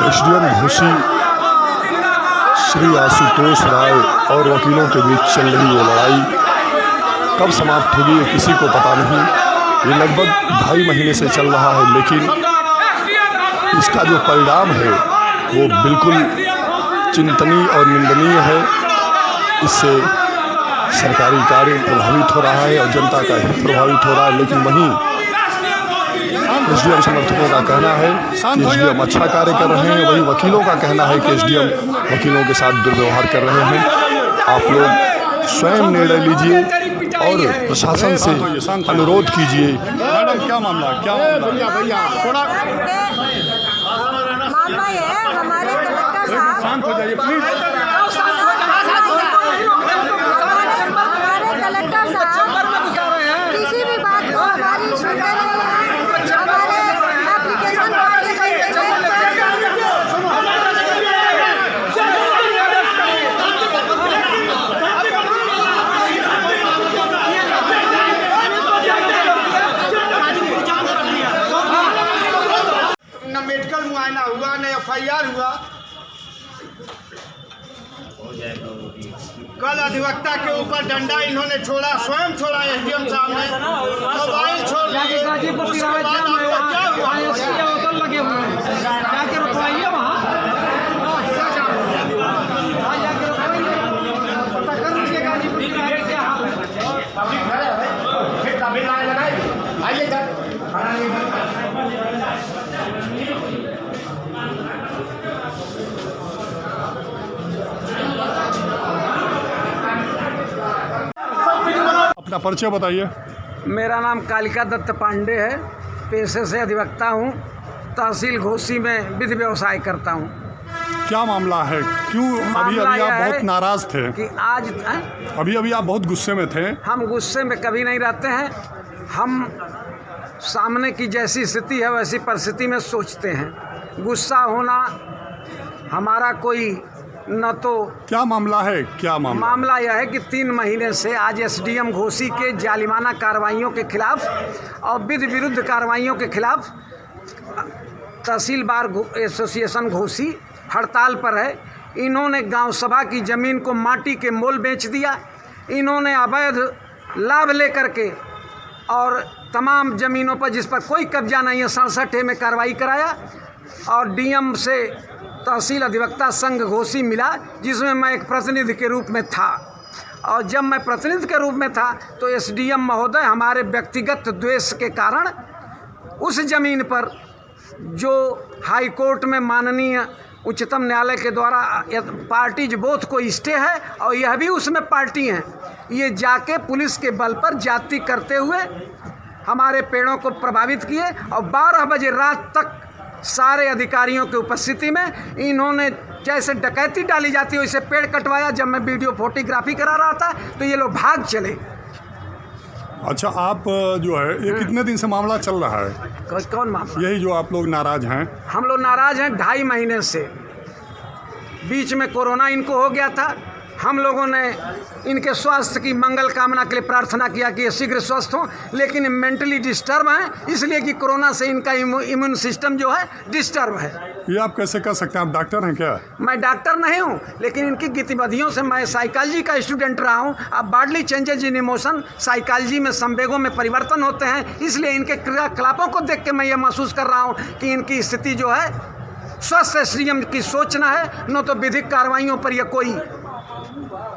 SDM Ghosi Shri Ashutosh राय और वकीलों के बीच चल रही ये लड़ाई कब समाप्त होगी ये किसी को पता नहीं। ये लगभग 2.5 महीने से चल रहा है, लेकिन इसका जो परिणाम है वो बिल्कुल चिंतनीय और निंदनीय है। इससे सरकारी कार्य प्रभावित हो रहा है और जनता का हित प्रभावित हो रहा है। लेकिन वहीं एसडीएम समर्थकों का कहना है कि एसडीएम अच्छा कार्य कर रहे हैं, वहीं वकीलों का कहना है कि एसडीएम वकीलों के साथ दुर्व्यवहार कर रहे हैं। आप लोग स्वयं निर्णय लीजिए और प्रशासन से अनुरोध कीजिए। मैडम क्या मामला क्या मामला थोड़ा मामला ये है, हमारे कलेक्टर साहब शांत हो जाइए प्लीज। हमारे कलेक्टर साहब किसी भी बात को हमारी सुनते नहीं हैं। हमारे एप्लीकेशन न मेडिकल मुआयना हुआ न FIR हुआ। कल अधिवक्ता के ऊपर डंडा इन्होंने छोड़ा, स्वयं छोड़ा एसडीएम साहब ने, मोबाइल छोड़ दिए। उसके बाद आपका क्या हुआ? लगे हुए हैं, जाके रुकवाइए वहाँ जाके रुकवाइए, पता कर लीजिए गाजीपुर की क्या हाल अपना परिचय बताइए। मेरा नाम कालिका दत्त पांडे है, पेशे से अधिवक्ता हूँ, तहसील घोसी में विधि व्यवसाय करता हूँ। क्या मामला है? क्यों अभी मामला आप यह है बहुत नाराज थे? कि आज अभी आप बहुत गुस्से में थे। हम गुस्से में कभी नहीं रहते हैं। हम सामने की जैसी स्थिति है वैसी परिस्थिति में सोचते हैं। गुस्सा होना हमारा कोई न तो। क्या मामला है? क्या मामला यह है कि 3 महीने से आज एसडीएम घोसी के जालिमाना कार्रवाइयों के खिलाफ और विधि विरुद्ध कार्रवाइयों के खिलाफ तहसील बार एसोसिएशन घोसी हड़ताल पर है। इन्होंने गांव सभा की ज़मीन को माटी के मोल बेच दिया। इन्होंने अवैध लाभ लेकर के और तमाम ज़मीनों पर जिस पर कोई कब्जा नहीं है 67 में कार्रवाई कराया। और डीएम से तहसील अधिवक्ता संघ घोसी मिला, जिसमें मैं एक प्रतिनिधि के रूप में था। और जब मैं प्रतिनिधि के रूप में था तो एसडीएम महोदय हमारे व्यक्तिगत द्वेष के कारण उस ज़मीन पर जो हाई कोर्ट में माननीय उच्चतम न्यायालय के द्वारा पार्टीज बोथ को स्टे है और यह भी उसमें पार्टी हैं, ये जाके पुलिस के बल पर जाति करते हुए हमारे पेड़ों को प्रभावित किए। और 12 बजे रात तक सारे अधिकारियों की उपस्थिति में इन्होंने जैसे डकैती डाली जाती है वैसे पेड़ कटवाया। जब मैं वीडियो फोटोग्राफी करा रहा था तो ये लोग भाग चले। अच्छा, आप जो है ये कितने दिन से मामला चल रहा है? कौन मामला? यही जो आप लोग नाराज हैं। हम लोग नाराज हैं 2.5 महीने से। बीच में कोरोना इनको हो गया था। हम लोगों ने इनके स्वास्थ्य की मंगल कामना के लिए प्रार्थना किया कि ये शीघ्र स्वस्थ हों, लेकिन मेंटली डिस्टर्ब हैं, इसलिए कि कोरोना से इनका इम्यून सिस्टम जो है डिस्टर्ब है। ये आप कैसे कर सकते हैं? आप डॉक्टर हैं क्या? मैं डॉक्टर नहीं हूँ, लेकिन इनकी गतिविधियों से मैं साइकोलॉजी का स्टूडेंट रहा हूँ। अब bodily changes in emotion, psychology में संवेगों में परिवर्तन होते हैं, इसलिए इनके क्रियाकलापों को देख के मैं ये महसूस कर रहा हूँ कि इनकी स्थिति जो है स्वस्थ एसडीएम की सोच न है, न तो विधिक कार्रवाइयों पर ये कोई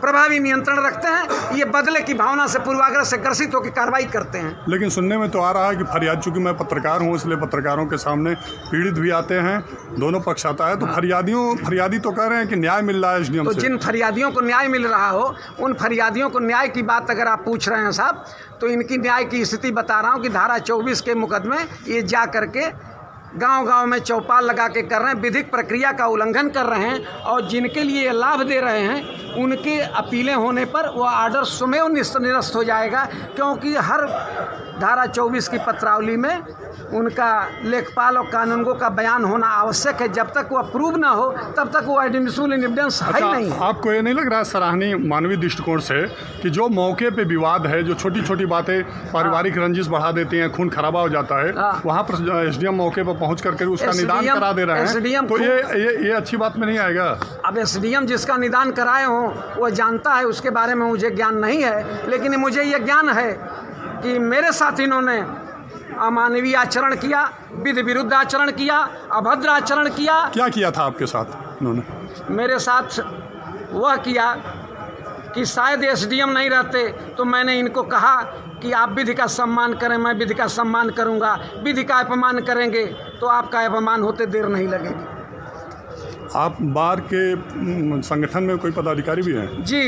प्रभावी नियंत्रण रखते हैं। ये बदले की भावना से पूर्वाग्रह से ग्रसित होकर कार्रवाई करते हैं। लेकिन सुनने में तो आ रहा है कि फरियाद, चूंकि मैं पत्रकार हूं इसलिए पत्रकारों के सामने पीड़ित भी आते हैं, दोनों पक्ष आता है, तो फरियादी तो कह रहे हैं कि न्याय मिल रहा है एसडीएम तो से। जिन फरियादियों को न्याय मिल रहा हो उन फरियादियों को न्याय की बात अगर आप पूछ रहे हैं साहब, तो इनकी न्याय की स्थिति बता रहा हूँ कि धारा 24 के मुकदमे ये जा करके गांव-गांव में चौपाल लगा के कर रहे हैं, विधिक प्रक्रिया का उल्लंघन कर रहे हैं। और जिनके लिए ये लाभ दे रहे हैं उनके अपीलें होने पर वह आर्डर स्वमेव निरस्त हो जाएगा, क्योंकि हर धारा 24 की पत्रावली में उनका लेखपाल और कानूनगो का बयान होना आवश्यक है। जब तक वह प्रूव ना हो तब तक वो एडमिसिबल इन एविडेंस है ही नहीं। आपको ये नहीं लग रहा है सराहनीय मानवीय दृष्टिकोण से कि जो मौके पे विवाद है, जो छोटी छोटी बातें पारिवारिक रंजिश बढ़ा देती हैं, खून खराबा हो जाता है, वहाँ पर एसडीएम मौके पर पहुंच करके उसका निदान SDM करा दे रहे हैं, SDM तो ये अच्छी बात में नहीं आएगा। अब SDM जिसका निदान कराए हों वो जानता है, उसके बारे में मुझे ज्ञान नहीं है, लेकिन मुझे ये ज्ञान है कि मेरे साथ इन्होंने अमानवीय आचरण किया, विधि विरुद्ध आचरण किया, अभद्र आचरण किया। क्या किया था आपके साथ उन्होंने? मेरे साथ वह किया कि शायद SDM नहीं रहते तो मैंने इनको कहा कि आप विधि का सम्मान करें, मैं विधि का सम्मान करूंगा। विधि का अपमान करेंगे तो आपका अपमान होते देर नहीं लगेगी। आप बार के संगठन में कोई पदाधिकारी भी हैं? जी,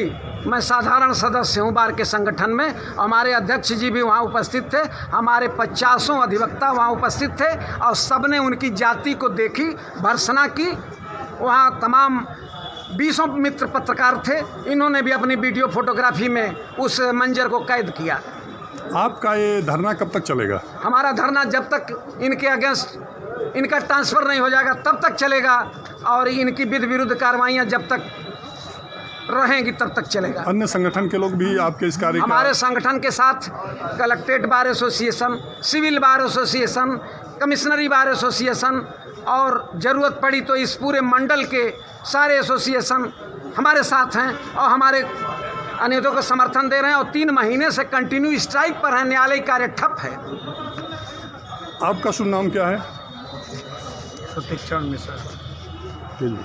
मैं साधारण सदस्य हूँ बार के संगठन में। हमारे अध्यक्ष जी भी वहाँ उपस्थित थे, हमारे 50 अधिवक्ता वहाँ उपस्थित थे और सबने उनकी जाति को देखी, भर्त्सना की। वहाँ तमाम 20 मित्र पत्रकार थे, इन्होंने भी अपनी वीडियो फोटोग्राफी में उस मंजर को कैद किया। आपका ये धरना कब तक चलेगा? हमारा धरना जब तक इनके अगेंस्ट इनका ट्रांसफ़र नहीं हो जाएगा तब तक चलेगा, और इनकी विधि विरुद्ध कार्रवाइयाँ जब तक रहेंगी तब तक चलेगा। अन्य संगठन के लोग भी आपके इस कार्य हमारे संगठन के साथ collectorate bar association, civil bar association, commissionary bar association और ज़रूरत पड़ी तो इस पूरे मंडल के सारे एसोसिएशन हमारे साथ हैं और हमारे अनुरोधों को समर्थन दे रहे हैं और 3 महीने से कंटिन्यू स्ट्राइक पर है। न्यायालय कार्य ठप है। आपका शुभ नाम क्या है? सुतीक्षण मिश्रा। जी।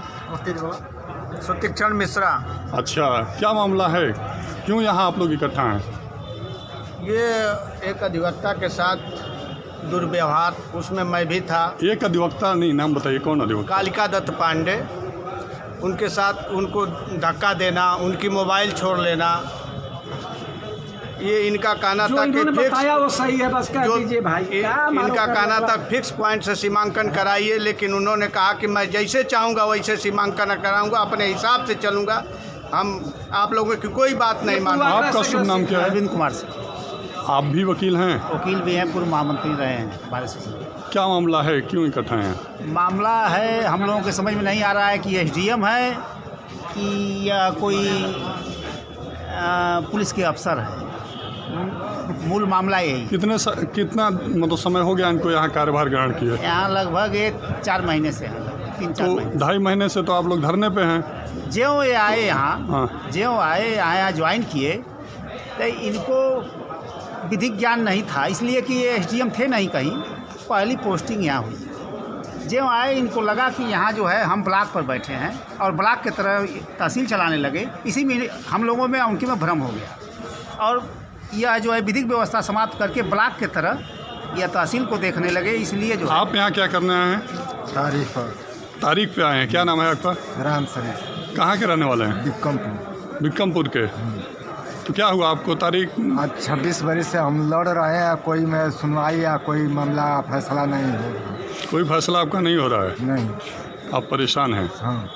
सुतीक्षण मिश्रा। अच्छा, क्या मामला है, क्यों यहाँ आप लोग इकट्ठा हैं? ये एक अधिवक्ता के साथ दुर्व्यवहार, उसमें मैं भी था। एक अधिवक्ता नहीं, नाम बताइए कौन अधिवक्ता? कालिका दत्त पांडे, उनके साथ उनको धक्का देना, उनकी मोबाइल छोड़ लेना, ये इनका कहना था कि बताया वो सही है, बस कह दीजिए भाई। इनका कहना था फिक्स पॉइंट से सीमांकन कराइए, लेकिन उन्होंने कहा कि मैं जैसे चाहूँगा वैसे सीमांकन कराऊंगा, अपने हिसाब से चलूँगा, हम आप लोगों की कोई बात नहीं मानूंगा। आपका शुभ नाम क्या है? अरविंद कुमार से। आप भी वकील हैं? वकील भी हैं, पूर्व महामंत्री रहे हैं बार एसोसिएशन। क्या मामला है, क्यों इकट्ठा हैं? मामला है, हम लोगों के समझ में नहीं आ रहा है कि SDM है कि या कोई पुलिस के अफसर है। मूल मामला यही। कितना मतलब समय हो गया इनको यहाँ कार्यभार ग्रहण किए? यहाँ लगभग 4 महीने से हैं, 3-4 तो महीने। 2.5 महीने से तो आप लोग धरने पे हैं। ज्यों ये आए यहाँ, हाँ। ज्यों आए यहाँ ज्वाइन किए तो इनको विधिक ज्ञान नहीं था, इसलिए कि ये SDM थे नहीं, कहीं पहली पोस्टिंग यहाँ हुई। ज्यों आए इनको लगा कि यहाँ जो है हम ब्लॉक पर बैठे हैं और ब्लॉक की तरह तहसील चलाने लगे। इसी में हम लोगों में उनके में भ्रम हो गया और यह जो है विधिक व्यवस्था समाप्त करके ब्लॉक की तरह यह तहसील को देखने लगे। इसलिए जो आप यहाँ क्या करने आए हैं? तारीख पे आए हैं। क्या नाम है आपका? राम सर। कहाँ के रहने वाले हैं? बिक्रमपुर के। तो क्या हुआ आपको तारीख? आज 26 बरस से हम लड़ रहे हैं, कोई में सुनवाई या कोई मामला फैसला नहीं हो। कोई फैसला आपका नहीं हो रहा है? नहीं। आप परेशान हैं? हाँ।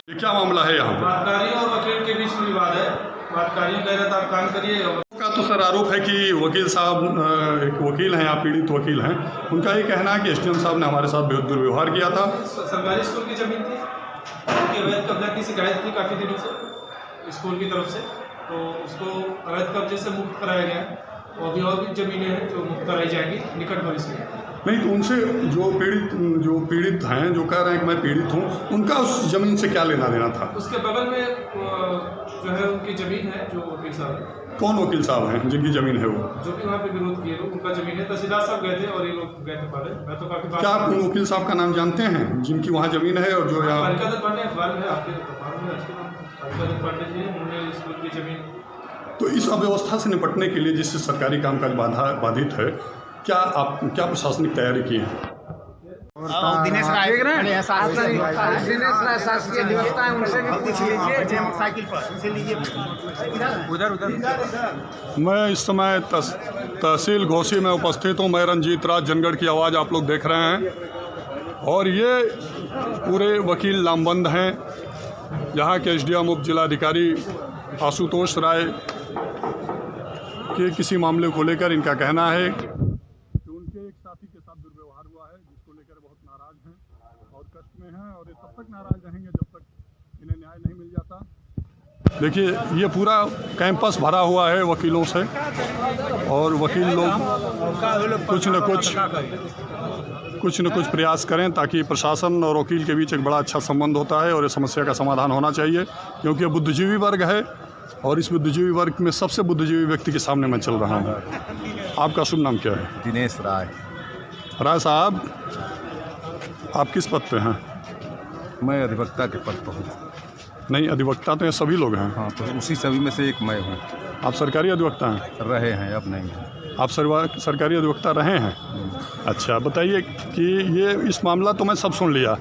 ये क्या मामला है यहाँ पर? वादकारी और वकील के बीच में विवाद है। वादकारी कह रहे थे आप काम करिए। का तो सर आरोप है कि वकील साहब, एक वकील हैं, आप पीड़ित वकील हैं, उनका ये कहना है कि SDM साहब ने हमारे साथ बेहद दुर्व्यवहार किया था। सरकारी स्कूल की जमीन थी, उनकी अवैध कब्जा की शिकायत थी काफ़ी दिनों से स्कूल की तरफ से, तो उसको अवैध कब्जे से मुक्त कराया गया। और भी ज़मीनें हैं जो मुक्त कराई जाएंगी निकट भविष्य में। नहीं, तो उनसे जो पीड़ित हैं, जो कह रहे हैं कि मैं पीड़ित हूँ, उनका उस ज़मीन से क्या लेना देना था? उसके बगल में जो है उनकी ज़मीन है, जो वकील साहब है। कौन वकील साहब हैं जिनकी ज़मीन है वो? जो भी वहाँ पे विरोध किए लोग, उनका ज़मीन है। तहसीलदार साहब गए थे और ये लोग गए थे पहले। मैं तो काफ़ी क्या आप उन वकील साहब का नाम जानते हैं जिनकी वहाँ ज़मीन है और जो यहाँ? कालिका दत्त पांडे अखबार में आपके कालिका दत्त पांडे जी, उन्होंने स्कूल की ज़मीन। तो इस अव्यवस्था से निपटने के लिए जिससे सरकारी कामकाज बाधित है, क्या प्रशासनिक तैयारी की है? दिनेश राय देख रहे हैं? खड़े हैं, शासकीय दिनेश राय शासकीय अधिवक्ता हैं, उनसे भी पूछ लीजिए। साइकिल पर उनसे लीजिए। उधर मैं इस समय तहसील घोसी में उपस्थित हूँ। मैं रंजीत राज जनगढ़ की आवाज़ आप लोग देख रहे हैं और ये पूरे वकील लामबंद हैं। यहाँ के SDM उप जिलाधिकारी आशुतोष राय के किसी मामले को लेकर इनका कहना है कि उनके एक साथी के साथ दुर्व्यवहार हुआ है, जिसको लेकर बहुत नाराज़ हैं और कष्ट में हैं और ये तब तक नाराज़ रहेंगे जब तक इन्हें न्याय नहीं मिल जाता। देखिए, ये पूरा कैंपस भरा हुआ है वकीलों से और वकील लोग कुछ कुछ न कुछ प्रयास करें ताकि प्रशासन और वकील के बीच एक बड़ा अच्छा संबंध होता है और ये समस्या का समाधान होना चाहिए, क्योंकि ये बुद्धिजीवी वर्ग है और इस बुद्धिजीवी वर्ग में सबसे बुद्धिजीवी व्यक्ति के सामने मैं चल रहा हूँ। आपका शुभ नाम क्या है? दिनेश राय। राय साहब, आप किस पद पे हैं? मैं अधिवक्ता के पद पर हूँ। नहीं, अधिवक्ता तो ये सभी लोग हैं। हाँ, तो उसी सभी में से एक मैं हूँ। आप सरकारी अधिवक्ता हैं? रहे हैं, अब नहीं हैं। आप सरकारी अधिवक्ता रहे हैं? अच्छा, बताइए कि ये इस मामला तो मैं सब सुन लिया,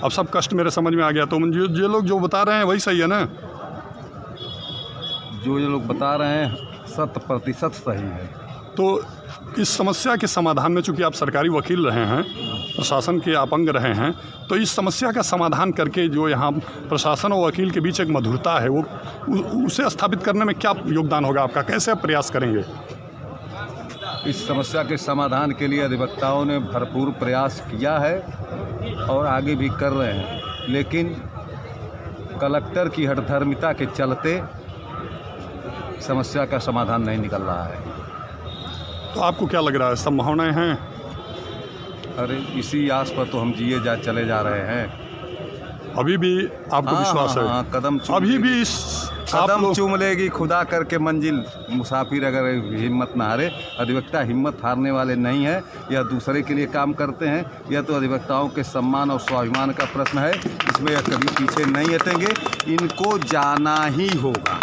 अब सब कष्ट मेरे समझ में आ गया। तो ये लोग जो बता रहे हैं वही सही है ना? जो ये लोग बता रहे हैं 100% सही है। तो इस समस्या के समाधान में, चूँकि आप सरकारी वकील रहे हैं, प्रशासन के आप अंग रहे हैं, तो इस समस्या का समाधान करके जो यहाँ प्रशासन और वकील के बीच एक मधुरता है, वो उसे स्थापित करने में क्या योगदान होगा आपका? कैसे आप प्रयास करेंगे? इस समस्या के समाधान के लिए अधिवक्ताओं ने भरपूर प्रयास किया है और आगे भी कर रहे हैं, लेकिन कलेक्टर की हठधर्मिता के चलते समस्या का समाधान नहीं निकल रहा है। तो आपको क्या लग रहा है, संभावनाएं हैं? अरे इसी आस पर तो हम जिए चले जा रहे हैं। अभी भी आपको विश्वास है? कदम अभी भी कदम चूम लेगी खुदा करके मंजिल, मुसाफिर अगर हिम्मत ना हारे। अधिवक्ता हिम्मत हारने वाले नहीं है, या दूसरे के लिए काम करते हैं, या तो अधिवक्ताओं के सम्मान और स्वाभिमान का प्रश्न है, इसमें यह कभी पीछे नहीं हटेंगे, इनको जाना ही होगा।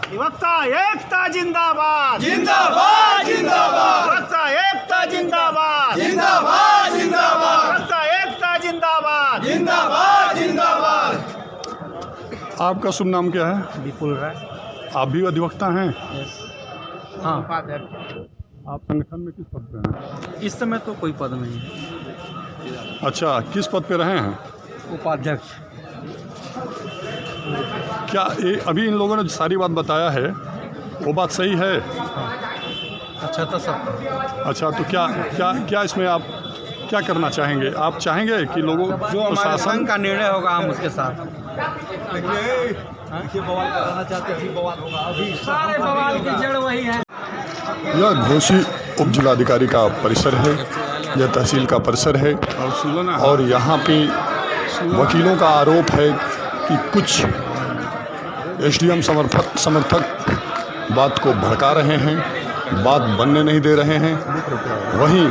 अधिवक्ता एकता जिंदाबाद, जिंदाबाद जिंदाबाद। अधिवक्ता एकता जिंदाबाद, जिंदाबाद जिंदाबाद। अधिवक्ता एकता जिंदाबाद, जिंदाबाद जिंदाबाद। आपका शुभ नाम क्या है? विपुल राय। आप भी अधिवक्ता हैं? हाँ। आप संगठन में किस पद पे हैं? इस समय तो कोई पद नहीं है। अच्छा, किस पद पे रहे हैं? उपाध्यक्ष। क्या अभी इन लोगों ने सारी बात बताया है, वो बात सही है? अच्छा, तो सब अच्छा, तो क्या इसमें आप क्या करना चाहेंगे? आप चाहेंगे कि लोगों जो हमारे संघ का निर्णय होगा हम उसके साथ बवाल कराना चाहते थे, बवाल होगा। अभी सारे बवाल की जड़ वही है। यह घोसी उप जिलाधिकारी का परिसर है, यह तहसील का परिसर है और यहाँ पे वकीलों का आरोप है कि कुछ एसडीएम समर्थक बात को भड़का रहे हैं, बात बनने नहीं दे रहे हैं। वहीं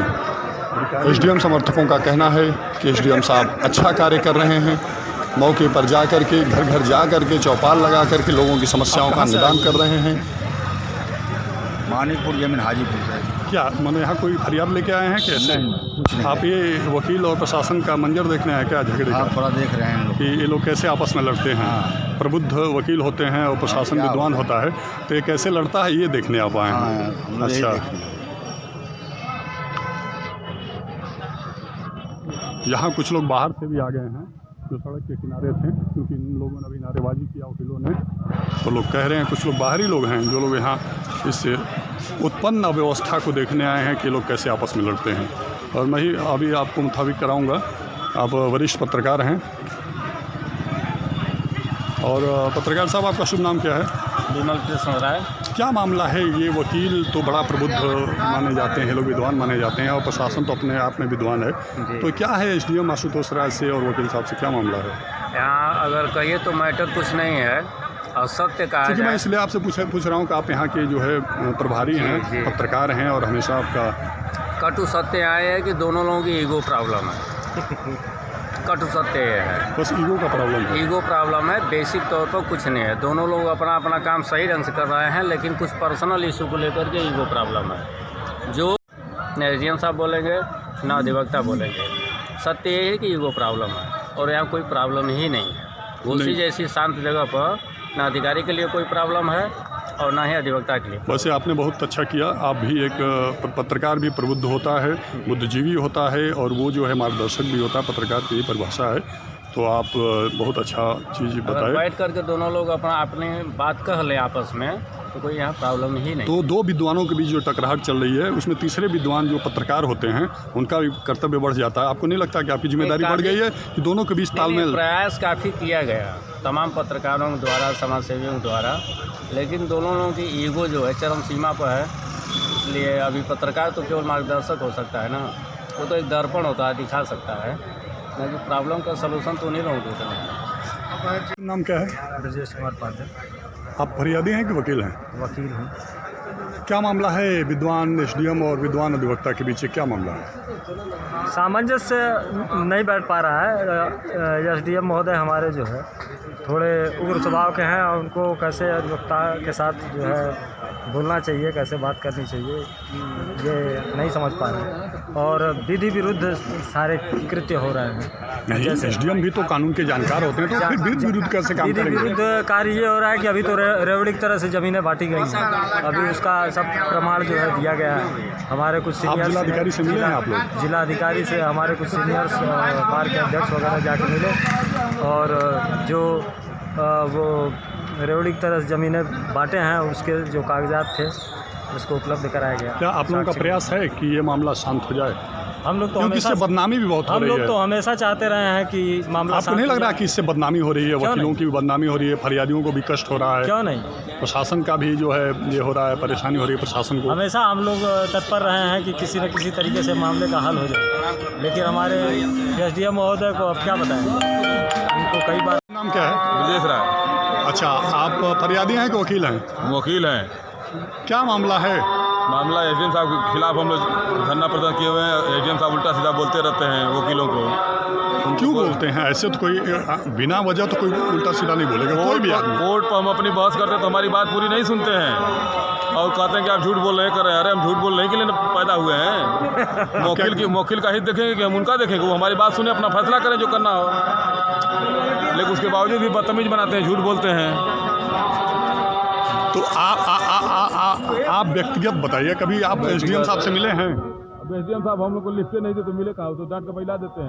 एसडीएम समर्थकों का कहना है कि एसडीएम साहब अच्छा कार्य कर रहे हैं, मौके पर जा कर के, घर घर जा कर के, चौपाल लगा कर के लोगों की समस्याओं का निदान कर रहे हैं। मानिकपुर जमीन हाजीपुर से। क्या मैंने यहाँ कोई फरियाद लेके आए हैं? कैसे आप ये वकील और प्रशासन का मंजर देखने आए क्या, झगड़े का? थोड़ा देख रहे हैं कि ये लोग कैसे आपस में लड़ते हैं। प्रबुद्ध वकील होते हैं और प्रशासन विद्वान होता है, तो ये कैसे लड़ता है ये देखने आप आए हैं? अच्छा, यहाँ कुछ लोग बाहर से भी आ गए हैं जो सड़क के किनारे थे, क्योंकि इन लोगों ने अभी नारेबाजी किया वकीलों ने, तो लोग कह रहे हैं, कुछ लोग बाहरी लोग हैं जो लोग यहाँ इस उत्पन्न अव्यवस्था को देखने आए हैं कि लोग कैसे आपस में लड़ते हैं। और मैं ही अभी आपको मुताबिक कराऊंगा। आप वरिष्ठ पत्रकार हैं और पत्रकार साहब, आपका शुभ नाम क्या है? विमल कृष्ण राय। क्या मामला है? ये वकील तो बड़ा प्रबुद्ध माने जाते हैं, लोग विद्वान माने जाते हैं और प्रशासन तो अपने आप में विद्वान है, तो क्या है एसडीएम आशुतोष राय से और वकील साहब से क्या मामला है? यहाँ अगर कहिए तो मैटर कुछ नहीं है और सत्य कहा क्योंकि जाए। मैं इसलिए आपसे पूछ रहा हूँ कि आप यहाँ के जो है प्रभारी हैं, पत्रकार हैं और हमेशा आपका कटु सत्य आए है कि दोनों लोगों की ईगो प्रॉब्लम है। कटु सत्य है, बस ईगो का प्रॉब्लम है। ईगो प्रॉब्लम है, बेसिक तौर पर कुछ नहीं है। दोनों लोग अपना अपना काम सही ढंग से कर रहे हैं, लेकिन कुछ पर्सनल इशू को लेकर के ईगो प्रॉब्लम है, जो न एसडीएम साहब बोलेंगे न अधिवक्ता बोलेंगे। सत्य ये है कि ईगो प्रॉब्लम है और यहाँ कोई प्रॉब्लम ही नहीं है। घोसी जैसी शांत जगह पर न अधिकारी के लिए कोई प्रॉब्लम है और ना ही अधिवक्ता के लिए। वैसे आपने बहुत अच्छा किया। आप भी एक पत्रकार भी प्रबुद्ध होता है, बुद्धिजीवी होता है और वो जो है मार्गदर्शक भी होता है, पत्रकार की ये परिभाषा है। तो आप बहुत अच्छा चीज़ बताए। बैठ करके दोनों लोग अपनी बात कह लें आपस में तो कोई यहाँ प्रॉब्लम ही नहीं। तो दो विद्वानों के बीच जो टकराहट चल रही है उसमें तीसरे विद्वान जो पत्रकार होते हैं उनका भी कर्तव्य बढ़ जाता है। आपको नहीं लगता कि आपकी जिम्मेदारी बढ़ गई है कि दोनों के बीच तालमेल? प्रयास काफ़ी किया गया तमाम पत्रकारों द्वारा, समाजसेवियों द्वारा, लेकिन दोनों लोगों की ईगो जो है चरम सीमा पर है। इसलिए अभी पत्रकार तो केवल मार्गदर्शक हो सकता है ना, वो तो एक दर्पण होता है, दिखा सकता है, लेकिन प्रॉब्लम का सलूशन तो उन्हीं लोगों को करना है। नाम क्या है? ब्रजेश कुमार पांडे। आप फरियादी हैं कि वकील हैं? वकील हूँ। क्या मामला है विद्वान एसडीएम और विद्वान अधिवक्ता के बीच क्या मामला है? सामंजस्य नहीं बैठ पा रहा है। एसडीएम महोदय हमारे जो है थोड़े उग्र स्वभाव के हैं और उनको कैसे अधिवक्ता के साथ जो है बोलना चाहिए, कैसे बात करनी चाहिए, ये नहीं समझ पा रहे हैं और विधि विरुद्ध सारे कृत्य हो रहे हैं। नहीं, एसडीएम भी तो कानून के जानकार होते हैं, तो फिर विधि विरुद्ध कैसे काम विधि करेंगे? विरुद्ध कार्य ये हो रहा है कि अभी तो रेवड़िक तरह से ज़मीनें बांटी गई हैं। अभी उसका सब प्रमाण जो है दिया गया है। हमारे कुछ आप सीनियर्स जिलाधिकारी से मिले हैं? आप लोग जिलाधिकारी से हमारे कुछ सीनियर्स बार के अध्यक्ष वगैरह जाके मिले और जो वो रेवड़ी की तरह ज़मीनें बांटे हैं उसके जो कागजात थे उसको उपलब्ध कराया गया। क्या आप लोगों का प्रयास है कि ये मामला शांत हो जाए? हम लोग तो क्योंकि हमेशा इससे बदनामी भी बहुत हो हम रही लोग है। तो हमेशा चाहते रहे हैं कि मामला आपको नहीं लग रहा कि इससे बदनामी हो रही है? वकीलों की भी बदनामी हो रही है, फरियादियों को भी कष्ट हो रहा है, क्यों नहीं? प्रशासन का भी जो है ये हो रहा है, परेशानी हो रही है प्रशासन को। हमेशा हम लोग तत्पर रहे हैं कि किसी न किसी तरीके से मामले का हल हो जाए, लेकिन हमारे एसडीएम महोदय को अब क्या बताएं, उनको कई बार। नाम क्या है? विदेश राय। अच्छा, आप फरियादी हैं कि वकील हैं? वकील हैं। क्या मामला है? मामला एसडीएम साहब के खिलाफ हम लोग धरना प्रदर्शन किए हुए हैं। एसडीएम साहब उल्टा सीधा बोलते रहते हैं वकीलों को। क्यों बोलते हैं ऐसे? तो कोई बिना वजह तो कोई उल्टा सीधा नहीं बोलेगा कोई भी आदमी। कोर्ट पर हम अपनी बहस करते हैं तो हमारी बात पूरी नहीं सुनते हैं और कहते हैं कि आप झूठ बोल रहे कर रहे हैं। अरे हम झूठ बोलने के लिए पैदा हुए हैं। वकील का हित देखेंगे कि हम उनका देखेंगे? वो हमारी बात सुने, अपना फैसला करें जो करना हो, लेकिन उसके बावजूद भी बदतमीज बनाते हैं, झूठ बोलते हैं। तो आप व्यक्तिगत बताइए, कभी आप एसडीएम साहब से मिले हैं? अब एसडीएम साहब हम लोग को लिखते नहीं थे तो मिले कहाँ? तो डांट के बैला देते हैं।